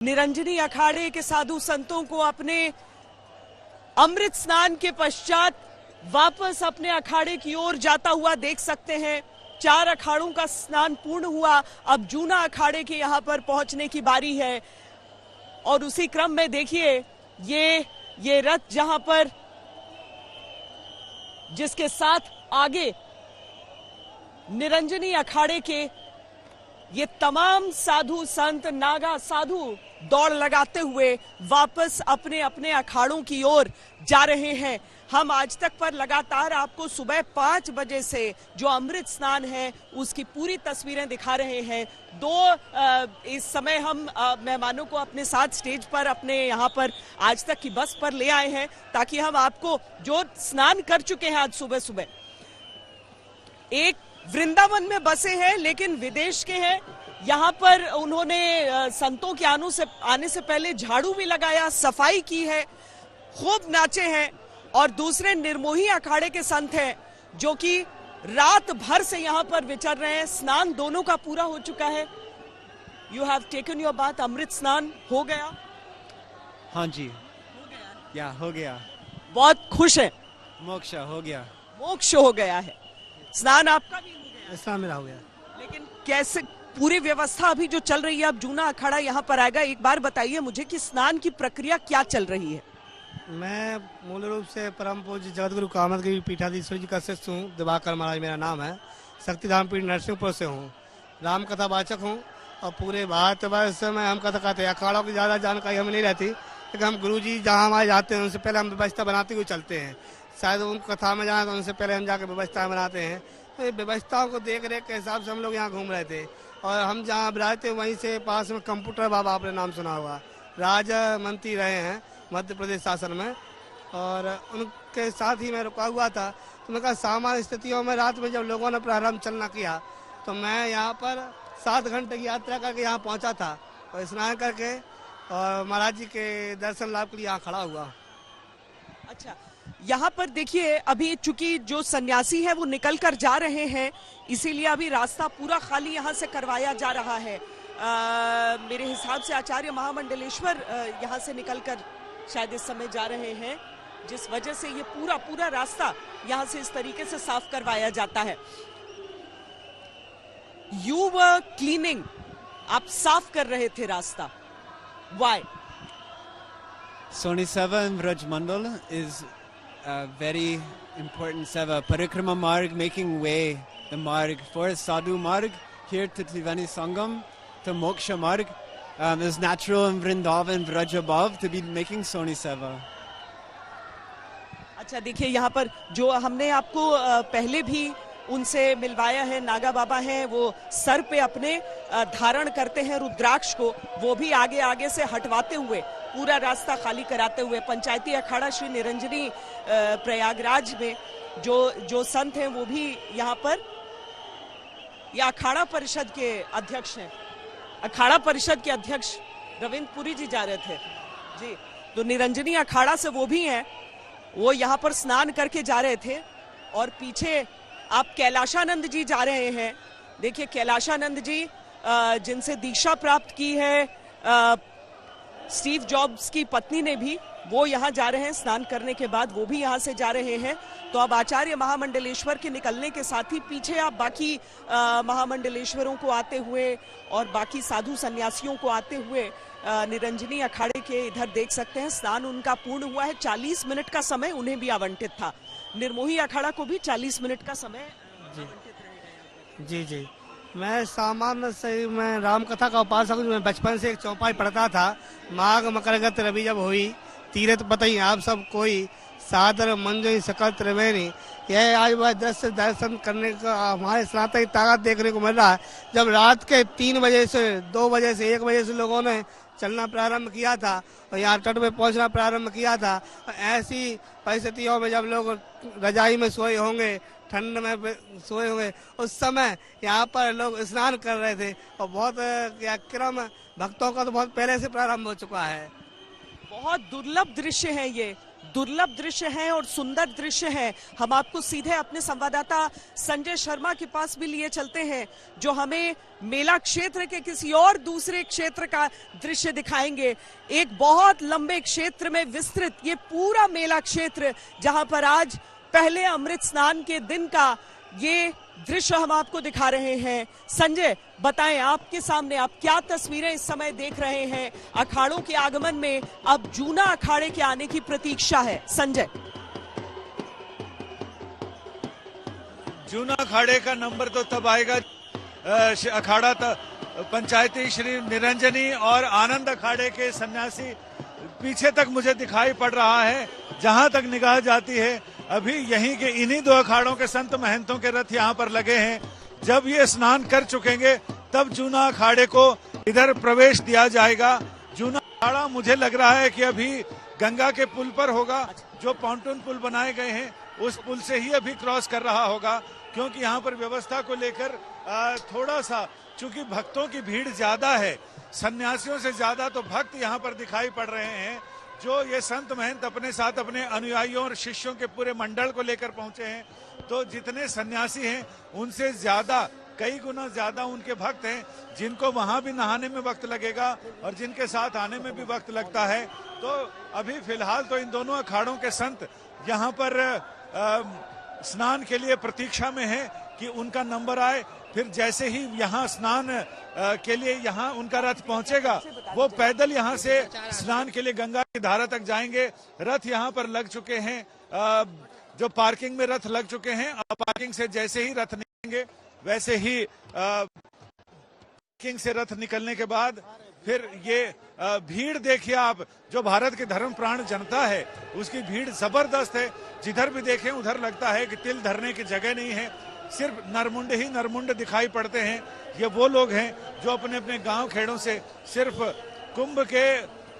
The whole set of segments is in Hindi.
निरंजनी अखाड़े के साधु संतों को अपने अमृत स्नान के पश्चात वापस अपने अखाड़े की ओर जाता हुआ देख सकते हैं। 4 अखाड़ों का स्नान पूर्ण हुआ, अब जूना अखाड़े के यहाँ पर पहुंचने की बारी है। और उसी क्रम में देखिए ये रथ जहां पर जिसके साथ आगे निरंजनी अखाड़े के ये तमाम साधु संत नागा साधु दौड़ लगाते हुए वापस अपने अपने अखाड़ों की ओर जा रहे हैं। हम आज तक पर लगातार आपको सुबह 5 बजे से जो अमृत स्नान है उसकी पूरी तस्वीरें दिखा रहे हैं। इस समय हम मेहमानों को अपने साथ स्टेज पर अपने यहाँ पर आज तक की बस पर ले आए हैं ताकि हम आपको जो स्नान कर चुके हैं आज सुबह सुबह, एक वृंदावन में बसे हैं लेकिन विदेश के हैं। यहाँ पर उन्होंने संतों के आने से पहले झाड़ू भी लगाया, सफाई की है, खूब नाचे हैं। और दूसरे निर्मोही अखाड़े के संत हैं जो कि रात भर से यहाँ पर विचर रहे हैं। स्नान दोनों का पूरा हो चुका है। You have taken your bath, Amrit Snan हो गया? हाँ जी, हो गया। बहुत खुश है? मोक्ष हो गया। मोक्ष हो गया है। स्नान आपका भी हो गया? स्नान मेरा हो गया। लेकिन कैसे पूरी व्यवस्था अभी जो चल रही है, अब जूना अखाड़ा यहाँ पर आएगा, एक बार बताइए मुझे कि स्नान की प्रक्रिया क्या चल रही है? मैं मूल रूप से परम पूज्य जगतगुरु कामतगिरी पीठाधीश्वर जी का शिष्य हूँ। दिवाकर महाराज मेरा नाम है। शक्तिधाम पीठ नरसिंहपुर से हूँ। राम कथा वाचक हूँ और पूरे भारतवर्ष में हम कथा कहते हैं। अखाड़ों की ज़्यादा जानकारी हमें नहीं रहती, लेकिन हम गुरु जी जहाँ हमारे जाते हैं उनसे पहले हम व्यवस्था बनाते हुए चलते हैं। शायद उन कथा में जाए तो उनसे पहले हम जाकर व्यवस्था बनाते हैं। तो ये व्यवस्थाओं को देख रेख के हिसाब से हम लोग यहाँ घूम रहे थे। और हम जहाँ रहते थे वहीं से पास में कंप्यूटर बाबा, आपने नाम सुना होगा, राज मंत्री रहे हैं मध्य प्रदेश शासन में, और उनके साथ ही मैं रुका हुआ था। तो मैं कहा सामान्य स्थितियों में रात में जब लोगों ने प्रारंभ चलना किया तो मैं यहाँ पर 7 घंटे की यात्रा करके यहाँ पहुँचा था और स्नान करके और महाराज जी के दर्शन लाभ के लिए यहाँ खड़ा हुआ। अच्छा, यहाँ पर देखिए अभी चूंकि जो सन्यासी है वो निकल कर जा रहे हैं, इसीलिए अभी रास्ता पूरा खाली यहाँ से करवाया जा रहा है। मेरे हिसाब से आचार्य महामंडलेश्वर यहाँ से निकलकर शायद इस समय जा रहे हैं, जिस वजह से ये पूरा रास्ता यहाँ से इस तरीके से साफ करवाया जाता है। यू वर क्लीनिंग, आप साफ कर रहे थे रास्ता। Why? Soni Seva in Vraj Mandal is a very important seva. Parikrama Marg, making way, the Marg for Sadhu Marg here to Triveni Sangam, to Moksha Marg. Is natural in Vrindavan, Vraj above to be making Soni Seva. अच्छा, देखिए यहाँ पर जो हमने आपको पहले भी उनसे मिलवाया है, नागा बाबा हैं, वो सर पे अपने धारण करते हैं रुद्राक्ष को, वो भी आगे से हटवाते हुए पूरा रास्ता खाली कराते हुए पंचायती अखाड़ा श्री निरंजनी प्रयागराज में जो संत हैं वो भी यहाँ पर, या अखाड़ा परिषद के अध्यक्ष हैं, अखाड़ा परिषद के अध्यक्ष रविंद्र पुरी जी जा रहे थे जी। तो निरंजनी अखाड़ा से वो भी हैं, वो यहाँ पर स्नान करके जा रहे थे। और पीछे आप कैलाशानंद जी जा रहे हैं। देखिए कैलाशानंद जी जिनसे दीक्षा प्राप्त की है स्टीव जॉब्स की पत्नी ने भी, वो यहाँ जा रहे हैं स्नान करने के बाद, वो भी यहाँ से जा रहे हैं। तो अब आचार्य महामंडलेश्वर के निकलने के साथ ही पीछे आप बाकी महामंडलेश्वरों को आते हुए और बाकी साधु सन्यासियों को आते हुए निरंजनी अखाड़े के इधर देख सकते हैं। स्नान उनका पूर्ण हुआ है। 40 मिनट का समय उन्हें भी आवंटित था। निर्मोही अखाड़ा को भी 40 मिनट का समय आवंटित रहेगा। जी, मैं सामान्य से मैं राम कथा का उपासक हूँ। मैं बचपन से एक चौपाई पढ़ता था, माघ मकरगत रवि जब हुई, तीरथ बताई आप सब कोई, सादर मंजई सकल त्रिवेणी। यह आज वह दृश्य दर्शन करने का हमारे सनातन ताकत देखने को मिल रहा है। जब रात के 3 बजे से 2 बजे से 1 बजे से लोगों ने चलना प्रारंभ किया था और यहाँ तट पे पहुँचना प्रारंभ किया था, ऐसी परिस्थितियों में जब लोग रजाई में सोए होंगे, ठंड में सोए होंगे, उस समय यहाँ पर लोग स्नान कर रहे थे। और बहुत क्रम भक्तों का तो बहुत पहले से प्रारंभ हो चुका है। बहुत दुर्लभ दृश्य है ये। दुर्लभ दृश्य हैं और सुंदर दृश्य हैं। हम आपको सीधे अपने संवाददाता संजय शर्मा के पास भी लिए चलते हैं, जो हमें मेला क्षेत्र के किसी और दूसरे क्षेत्र का दृश्य दिखाएंगे। एक बहुत लंबे क्षेत्र में विस्तृत ये पूरा मेला क्षेत्र, जहां पर आज पहले अमृत स्नान के दिन का ये दृश्य हम आपको दिखा रहे हैं। संजय, बताएं, आपके सामने आप क्या तस्वीरें इस समय देख रहे हैं? अखाड़ों के आगमन में अब जूना अखाड़े के आने की प्रतीक्षा है। संजय, जूना अखाड़े का नंबर तो तब आएगा, अखाड़ा पंचायती श्री निरंजनी और आनंद अखाड़े के सन्यासी पीछे तक मुझे दिखाई पड़ रहा है। जहां तक निगाह जाती है अभी यहीं के इन्हीं दो अखाड़ों के संत महंतों के रथ यहाँ पर लगे हैं। जब ये स्नान कर चुकेंगे तब जूना अखाड़े को इधर प्रवेश दिया जाएगा। जूना अखाड़ा मुझे लग रहा है कि अभी गंगा के पुल पर होगा, जो पॉन्टून पुल बनाए गए हैं उस पुल से ही अभी क्रॉस कर रहा होगा, क्योंकि यहाँ पर व्यवस्था को लेकर थोड़ा सा, चूंकि भक्तों की भीड़ ज्यादा है, सन्यासियों से ज्यादा तो भक्त यहाँ पर दिखाई पड़ रहे हैं। जो ये संत महंत अपने साथ अपने अनुयायियों और शिष्यों के पूरे मंडल को लेकर पहुंचे हैं, तो जितने सन्यासी हैं उनसे ज्यादा, कई गुना ज्यादा उनके भक्त हैं, जिनको वहां भी नहाने में वक्त लगेगा और जिनके साथ आने में भी वक्त लगता है। तो अभी फिलहाल तो इन दोनों अखाड़ों के संत यहाँ पर स्नान के लिए प्रतीक्षा में है कि उनका नंबर आए। फिर जैसे ही यहाँ स्नान के लिए यहाँ उनका रथ पहुंचेगा, वो पैदल यहाँ से स्नान के लिए गंगा की धारा तक जाएंगे। रथ यहाँ पर लग चुके हैं, जो पार्किंग में रथ लग चुके हैं। पार्किंग से जैसे ही रथ निकलेंगे वैसे ही पार्किंग से रथ निकलने के बाद फिर ये भीड़ देखिए आप, जो भारत की धर्म प्राण जनता है उसकी भीड़ जबरदस्त है। जिधर भी देखें उधर लगता है कि तिल धरने की जगह नहीं है, सिर्फ नरमुंड ही नरमुंड दिखाई पड़ते हैं। ये वो लोग हैं जो अपने अपने गांव खेड़ों से सिर्फ कुंभ के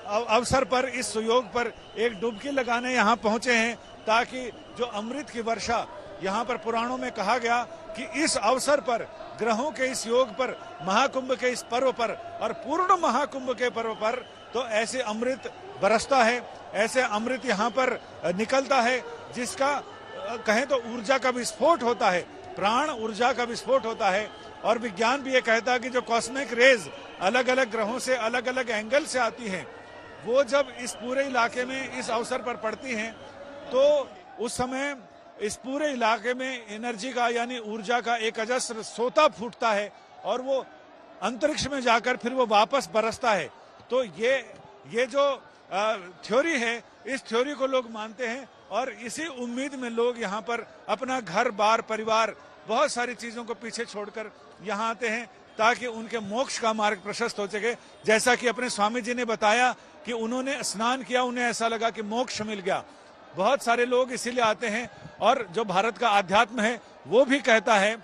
अवसर पर, इस सुयोग पर एक डुबकी लगाने यहाँ पहुंचे हैं, ताकि जो अमृत की वर्षा, यहाँ पर पुराणों में कहा गया कि इस अवसर पर, ग्रहों के इस योग पर, महाकुंभ के इस पर्व पर और पूर्ण महाकुंभ के पर्व पर तो ऐसे अमृत बरसता है, ऐसे अमृत यहाँ पर निकलता है, जिसका कहें तो ऊर्जा का विस्फोट होता है, प्राण ऊर्जा का विस्फोट होता है। और विज्ञान भी ये कहता है कि जो कॉस्मिक रेज अलग अलग ग्रहों से अलग अलग एंगल से आती हैं, वो जब इस पूरे इलाके में इस अवसर पर पड़ती हैं, तो उस समय इस पूरे इलाके में एनर्जी का, यानी ऊर्जा का एक अजस्र सोता फूटता है और वो अंतरिक्ष में जाकर फिर वो वापस बरसता है। तो ये जो थ्योरी है, इस थ्योरी को लोग मानते हैं और इसी उम्मीद में लोग यहाँ पर अपना घर बार परिवार बहुत सारी चीजों को पीछे छोड़कर यहाँ आते हैं, ताकि उनके मोक्ष का मार्ग प्रशस्त हो सके। जैसा कि अपने स्वामी जी ने बताया कि उन्होंने स्नान किया, उन्हें ऐसा लगा कि मोक्ष मिल गया। बहुत सारे लोग इसीलिए आते हैं, और जो भारत का आध्यात्म है वो भी कहता है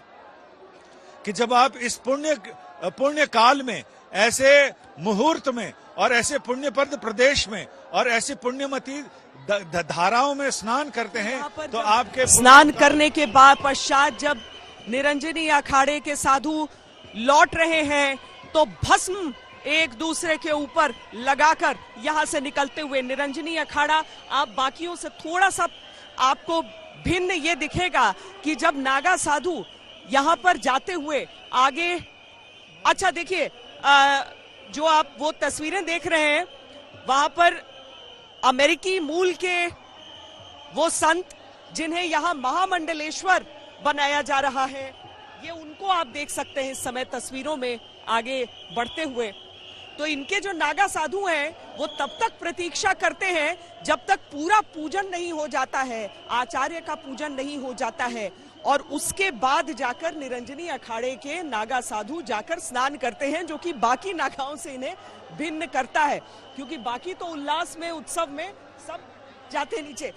कि जब आप इस पुण्य काल में, ऐसे मुहूर्त में और ऐसे पुण्यप्रद प्रदेश में और ऐसी पुण्यमती धाराओं में स्नान करते हैं, तो आपके स्नान करने के बाद पश्चात जब निरंजनी अखाड़े के साधु लौट रहे हैं, तो भस्म एक दूसरे के ऊपर लगाकर यहाँ से निकलते हुए निरंजनी अखाड़ा, आप बाकियों से थोड़ा सा आपको भिन्न ये दिखेगा कि जब नागा साधु यहाँ पर जाते हुए आगे, अच्छा देखिए, जो आप वो तस्वीरें देख रहे हैं, वहां पर अमेरिकी मूल के वो संत जिन्हें यहाँ महामंडलेश्वर बनाया जा रहा है, ये उनको आप देख सकते हैं इस समय तस्वीरों में आगे बढ़ते हुए। तो इनके जो नागा साधु हैं वो तब तक प्रतीक्षा करते हैं जब तक पूरा पूजन नहीं हो जाता है, आचार्य का पूजन नहीं हो जाता है, और उसके बाद जाकर निरंजनी अखाड़े के नागा साधु जाकर स्नान करते हैं, जो कि बाकी नागाओं से इन्हें भिन्न करता है, क्योंकि बाकी तो उल्लास में, उत्सव में सब जाते नीचे।